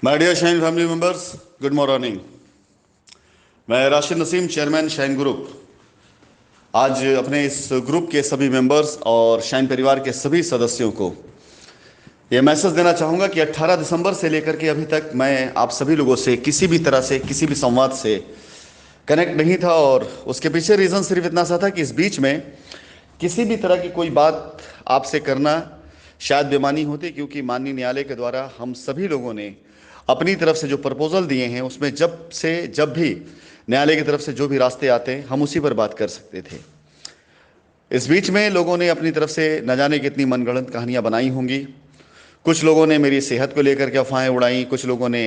My dear Shine family members, good morning. मैं Rashid Naseem, chairman Shine group, आज अपने इस ग्रुप के सभी मेंबर्स और शाइन परिवार के सभी सदस्यों को ये मैसेज देना चाहूँगा कि 18 दिसंबर से लेकर के अभी तक मैं आप सभी लोगों से किसी भी तरह से किसी भी संवाद से कनेक्ट नहीं था। और उसके पीछे रीज़न सिर्फ इतना सा था कि इस बीच में किसी भी तरह की कोई बात आपसे करना शायद बेमानी होती, क्योंकि माननीय न्यायालय के द्वारा हम सभी लोगों ने अपनी तरफ से जो प्रपोजल दिए हैं उसमें जब भी न्यायालय की तरफ से जो भी रास्ते आते हैं हम उसी पर बात कर सकते थे। इस बीच में लोगों ने अपनी तरफ से न जाने कितनी मनगढ़ंत कहानियां बनाई होंगी। कुछ लोगों ने मेरी सेहत को लेकर के अफवाहें उड़ाई, कुछ लोगों ने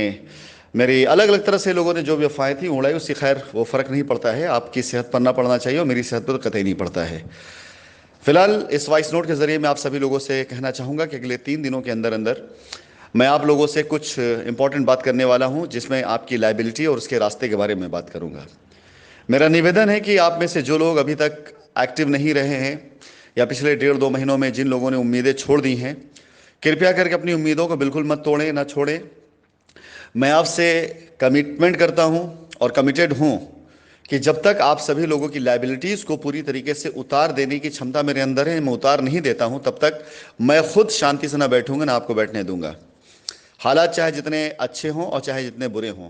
मेरी अलग अलग तरह से लोगों ने जो भी अफवाहें थी उड़ाई। उससे खैर वो फ़र्क नहीं पड़ता है, आपकी सेहत पर ना पड़ना चाहिए और मेरी सेहत पर तो कतई नहीं पड़ता है। फिलहाल इस वॉइस नोट के ज़रिए मैं आप सभी लोगों से कहना चाहूँगा कि अगले 3 दिनों के अंदर अंदर मैं आप लोगों से कुछ इंपॉर्टेंट बात करने वाला हूँ, जिसमें आपकी लायबिलिटी और उसके रास्ते के बारे में बात करूँगा। मेरा निवेदन है कि आप में से जो लोग अभी तक एक्टिव नहीं रहे हैं या पिछले 1.5-2 महीनों में जिन लोगों ने उम्मीदें छोड़ दी हैं, कृपया करके अपनी उम्मीदों को बिल्कुल मत तोड़ें, ना छोड़ें। मैं आपसे कमिटमेंट करता हूं और कमिटेड हूं कि जब तक आप सभी लोगों की लायबिलिटीज़ को पूरी तरीके से उतार देने की क्षमता मेरे अंदर है, मैं उतार नहीं देता हूं, तब तक मैं खुद शांति से ना बैठूंगा ना आपको बैठने दूंगा। हालात चाहे जितने अच्छे हों और चाहे जितने बुरे हों,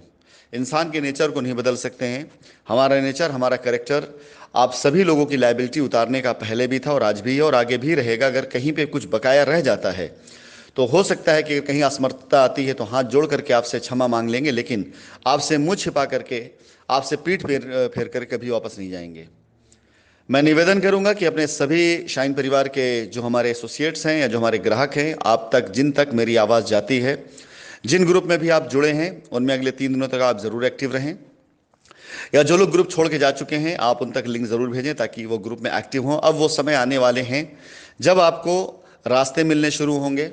इंसान के नेचर को नहीं बदल सकते हैं। हमारा नेचर, हमारा कैरेक्टर आप सभी लोगों की लायबिलिटी उतारने का पहले भी था और आज भी है और आगे भी रहेगा। अगर कहीं पे कुछ बकाया रह जाता है तो हो सकता है कि कहीं असमर्थता आती है तो हाथ जोड़ करके आपसे क्षमा मांग लेंगे, लेकिन आपसे मुंह छिपा करके, आपसे पीठ फेर फेर कर कभी वापस नहीं जाएंगे। मैं निवेदन करूंगा कि अपने सभी शाइन परिवार के जो हमारे एसोसिएट्स हैं या जो हमारे ग्राहक हैं, आप तक जिन तक मेरी आवाज़ जाती है, जिन ग्रुप में भी आप जुड़े हैं उनमें अगले 3 दिनों तक आप ज़रूर एक्टिव रहें, या जो लोग ग्रुप छोड़ के जा चुके हैं आप उन तक लिंक ज़रूर भेजें ताकि वो ग्रुप में एक्टिव हों। अब वो समय आने वाले हैं जब आपको रास्ते मिलने शुरू होंगे।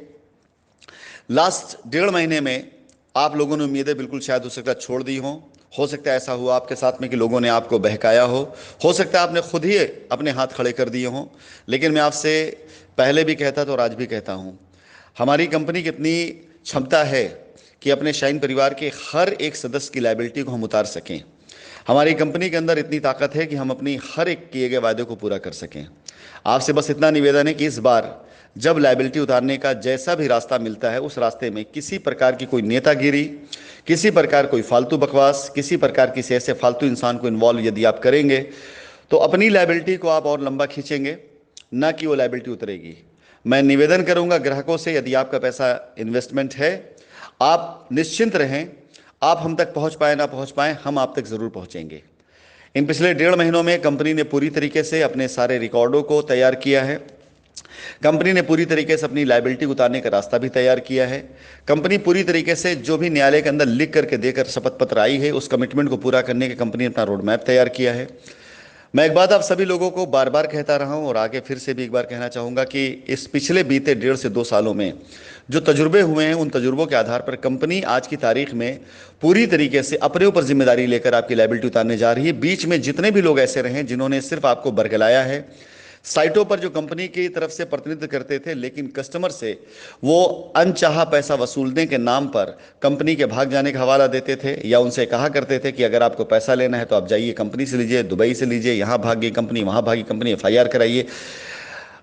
लास्ट 1.5 महीने में आप लोगों ने उम्मीदें बिल्कुल शायद हो सकता है छोड़ दी हों। हो सकता है ऐसा हुआ आपके साथ में कि लोगों ने आपको बहकाया हो सकता है आपने खुद ही अपने हाथ खड़े कर दिए हों। लेकिन मैं आपसे पहले भी कहता था और आज भी कहता हूं, हमारी कंपनी की इतनी क्षमता है कि अपने शाइन परिवार के हर एक सदस्य की लायबिलिटी को हम उतार सकें। हमारी कंपनी के अंदर इतनी ताकत है कि हम अपनी हर एक किए गए वादे को पूरा कर सकें। आपसे बस इतना निवेदन है कि इस बार जब लायबिलिटी उतारने का जैसा भी रास्ता मिलता है, उस रास्ते में किसी प्रकार की कोई नेतागिरी, किसी प्रकार कोई फालतू बकवास, किसी प्रकार किसी ऐसे फालतू इंसान को इन्वॉल्व यदि आप करेंगे तो अपनी लायबिलिटी को आप और लंबा खींचेंगे, ना कि वो लायबिलिटी उतरेगी। मैं निवेदन करूंगा ग्राहकों से, यदि आपका पैसा इन्वेस्टमेंट है, आप निश्चिंत रहें। आप हम तक पहुंच पाए ना पहुंच पाए, हम आप तक ज़रूर पहुंचेंगे। इन पिछले 1.5 महीनों में कंपनी ने पूरी तरीके से अपने सारे रिकॉर्डों को तैयार किया है। कंपनी ने पूरी तरीके से अपनी लायबिलिटी उतारने का रास्ता भी तैयार किया है। कंपनी पूरी तरीके से जो भी न्यायालय के अंदर लिख करके देकर शपथ पत्र आई है, उस कमिटमेंट को पूरा करने के कंपनी ने अपना रोड मैप तैयार किया है। मैं एक बात आप सभी लोगों को बार बार कहता रहा हूं और आगे फिर से भी एक बार कहना चाहूँगा कि इस पिछले बीते 1.5 से 2 सालों में जो तजुर्बे हुए हैं, उन तजुर्बों के आधार पर कंपनी आज की तारीख में पूरी तरीके से अपने ऊपर जिम्मेदारी लेकर आपकी लायबिलिटी उतारने जा रही है। बीच में जितने भी लोग ऐसे रहे जिन्होंने सिर्फ आपको बरगलाया है, साइटों पर जो कंपनी की तरफ से प्रतिनिधित्व करते थे लेकिन कस्टमर से वो अनचाहा पैसा वसूलने के नाम पर कंपनी के भाग जाने का हवाला देते थे, या उनसे कहा करते थे कि अगर आपको पैसा लेना है तो आप जाइए कंपनी से लीजिए, दुबई से लीजिए, यहाँ भागी कंपनी, वहाँ भागी कंपनी, एफआईआर कराइए।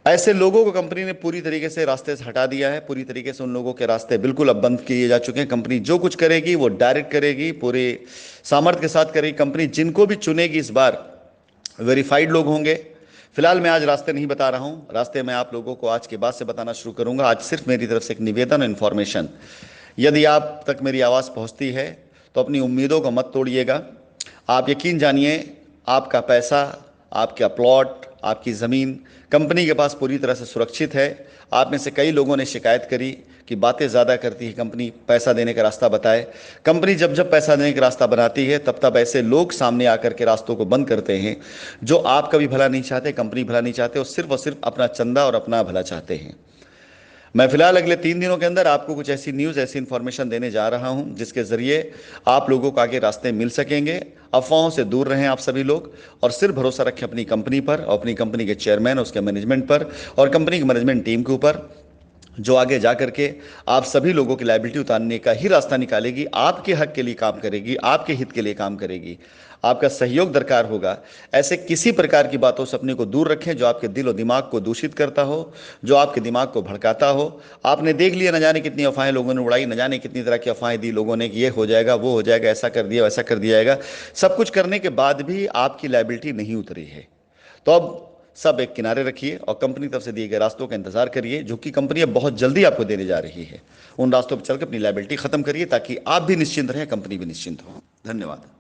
ऐसे लोगों को कंपनी ने पूरी तरीके से रास्ते से हटा दिया है। पूरी तरीके से उन लोगों के रास्ते बिल्कुल अब बंद किए जा चुके हैं। कंपनी जो कुछ करेगी वो डायरेक्ट करेगी, पूरे सामर्थ्य के साथ करेगी। कंपनी जिनको भी चुनेगी इस बार वेरीफाइड लोग होंगे। फिलहाल मैं आज रास्ते नहीं बता रहा हूं, रास्ते मैं आप लोगों को आज के बाद से बताना शुरू करूंगा। आज सिर्फ मेरी तरफ से एक निवेदन और इन्फॉर्मेशन, यदि आप तक मेरी आवाज़ पहुंचती है तो अपनी उम्मीदों को मत तोड़िएगा। आप यकीन जानिए, आपका पैसा, आपका प्लॉट, आपकी ज़मीन कंपनी के पास पूरी तरह से सुरक्षित है। आप में से कई लोगों ने शिकायत करी कि बातें ज़्यादा करती है कंपनी, पैसा देने का रास्ता बताए। कंपनी जब जब पैसा देने का रास्ता बनाती है तब तब ऐसे लोग सामने आकर के रास्तों को बंद करते हैं जो आपका भी भला नहीं चाहते, कंपनी भला नहीं चाहते, और सिर्फ अपना चंदा और अपना भला चाहते हैं। मैं फिलहाल अगले 3 दिनों के अंदर आपको कुछ ऐसी न्यूज़, ऐसी इन्फॉर्मेशन देने जा रहा हूं जिसके ज़रिए आप लोगों को आगे रास्ते मिल सकेंगे। अफवाहों से दूर रहें आप सभी लोग और सिर्फ भरोसा रखें अपनी कंपनी पर और अपनी कंपनी के चेयरमैन, उसके मैनेजमेंट पर और कंपनी की मैनेजमेंट टीम के ऊपर। जो आगे जा करके आप सभी लोगों की लायबिलिटी उतारने का ही रास्ता निकालेगी, आपके हक के लिए काम करेगी, आपके हित के लिए काम करेगी। आपका सहयोग दरकार होगा। ऐसे किसी प्रकार की बातों से अपने को दूर रखें जो आपके दिल और दिमाग को दूषित करता हो, जो आपके दिमाग को भड़काता हो। आपने देख लिया, न जाने कितनी अफवाहें लोगों ने उड़ाई, न जाने कितनी तरह की अफवाहें दी लोगों ने कि ये हो जाएगा, वो हो जाएगा, ऐसा कर दिया, वैसा कर दिया जाएगा। सब कुछ करने के बाद भी आपकी लायबिलिटी नहीं उतरी है। तो अब सब एक किनारे रखिए और कंपनी तरफ से दिए गए रास्तों का इंतजार करिए, जो कि कंपनी अब बहुत जल्दी आपको देने जा रही है। उन रास्तों पर चलकर अपनी लायबिलिटी खत्म करिए ताकि आप भी निश्चिंत रहें, कंपनी भी निश्चिंत हो। धन्यवाद।